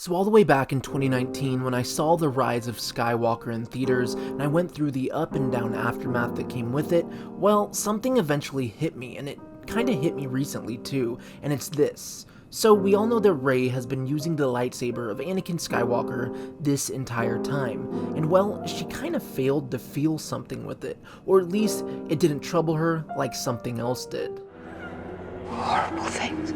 So all the way back in 2019, when I saw the rise of Skywalker in theaters, and I went through the up and down aftermath that came with it, well, something eventually hit me, and it kinda hit me recently too, and it's this. So we all know that Rey has been using the lightsaber of Anakin Skywalker this entire time, and well, she kinda failed to feel something with it, or at least it didn't trouble her like something else did. Horrible things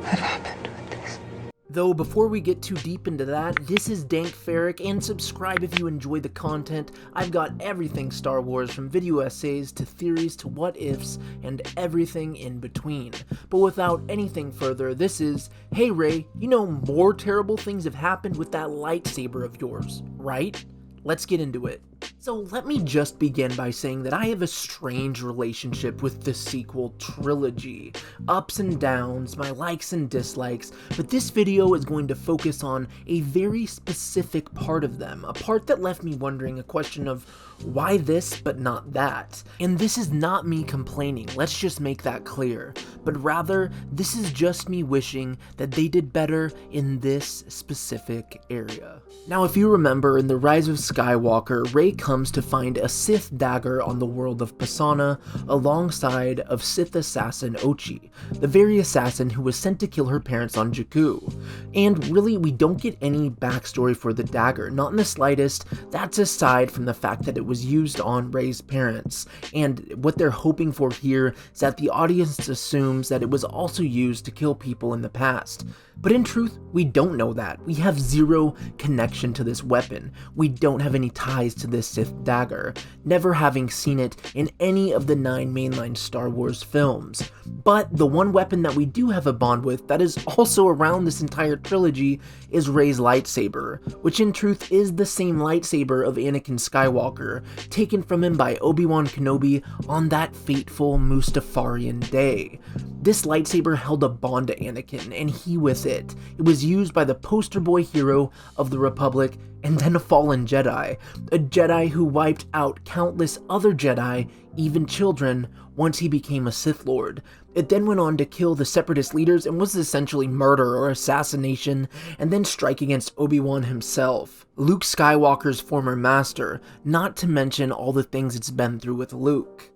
have happened with this. Though before we get too deep into that, this is Dank Ferric, and subscribe if you enjoy the content. I've got everything Star Wars, from video essays to theories to what ifs and everything in between. But without anything further, this is, hey Rey, you know more terrible things have happened with that lightsaber of yours, right? Let's get into it. So let me just begin by saying that I have a strange relationship with the sequel trilogy. Ups and downs, my likes and dislikes, but this video is going to focus on a very specific part of them, a part that left me wondering a question of why this but not that. And this is not me complaining, let's just make that clear, but rather this is just me wishing that they did better in this specific area. Now if you remember, in The Rise of Skywalker, Rey comes to find a Sith Dagger on the world of Pasaana alongside of Sith assassin Ochi, the very assassin who was sent to kill her parents on Jakku. And really, we don't get any backstory for the dagger, not in the slightest. That's aside from the fact that it was used on Rey's parents, and what they're hoping for here is that the audience assumes that it was also used to kill people in the past. But in truth, we don't know that. We have zero connection to this weapon. We don't have any ties to this Sith Dagger, never having seen it in any of the 9 mainline Star Wars films. But the one weapon that we do have a bond with that is also around this entire trilogy is Rey's lightsaber, which in truth is the same lightsaber of Anakin Skywalker, taken from him by Obi-Wan Kenobi on that fateful Mustafarian day. This lightsaber held a bond to Anakin, and he with it. It was used by the poster boy hero of the Republic, and then a fallen Jedi. A Jedi who wiped out countless other Jedi, even children, once he became a Sith Lord. It then went on to kill the Separatist leaders and was essentially murder or assassination, and then strike against Obi-Wan himself, Luke Skywalker's former master, not to mention all the things it's been through with Luke.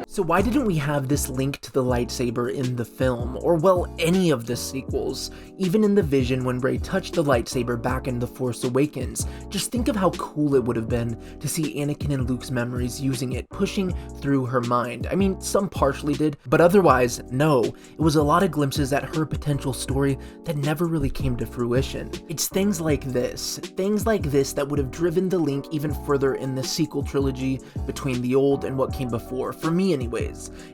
So why didn't we have this link to the lightsaber in the film, or well, any of the sequels? Even in the vision when Rey touched the lightsaber back in The Force Awakens, just think of how cool it would have been to see Anakin and Luke's memories using it, pushing through her mind. I mean, some partially did, but otherwise, no. It was a lot of glimpses at her potential story that never really came to fruition. It's things like this that would have driven the link even further in the sequel trilogy between the old and what came before, for me anyways.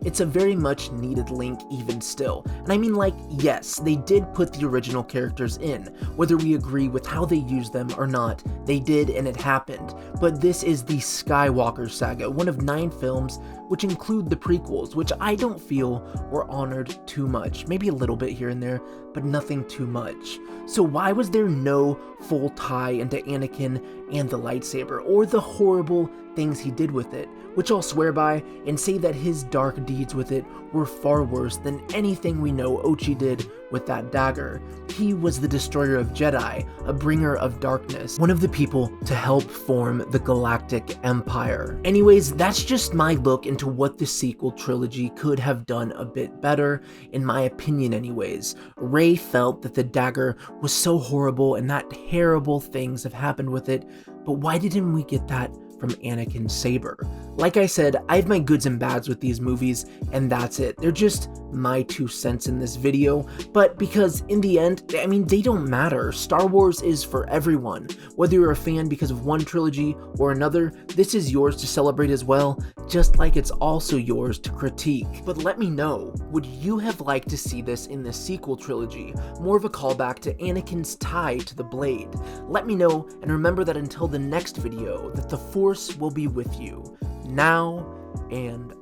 It's a very much needed link even still. And I mean, like, yes, they did put the original characters in, whether we agree with how they used them or not, they did and it happened. But this is the Skywalker saga, one of 9 films, which include the prequels, which I don't feel were honored too much. Maybe a little bit here and there, but nothing too much. So why was there no full tie into Anakin and the lightsaber, or the horrible things he did with it, which I'll swear by and say that his dark deeds with it were far worse than anything we know Ochi did with that dagger. He was the destroyer of Jedi, a bringer of darkness, one of the people to help form the Galactic Empire. Anyways, that's just my look into what the sequel trilogy could have done a bit better, in my opinion anyways. Rey felt that the dagger was so horrible and that terrible things have happened with it, but why didn't we get that from Anakin's saber? Like I said, I have my goods and bads with these movies, and that's it. They're just my 2 cents in this video, but because in the end, I mean, they don't matter. Star Wars is for everyone. Whether you're a fan because of one trilogy or another, this is yours to celebrate as well, just like it's also yours to critique. But let me know, would you have liked to see this in the sequel trilogy? More of a callback to Anakin's tie to the blade? Let me know, and remember that until the next video, that the Force will be with you, now and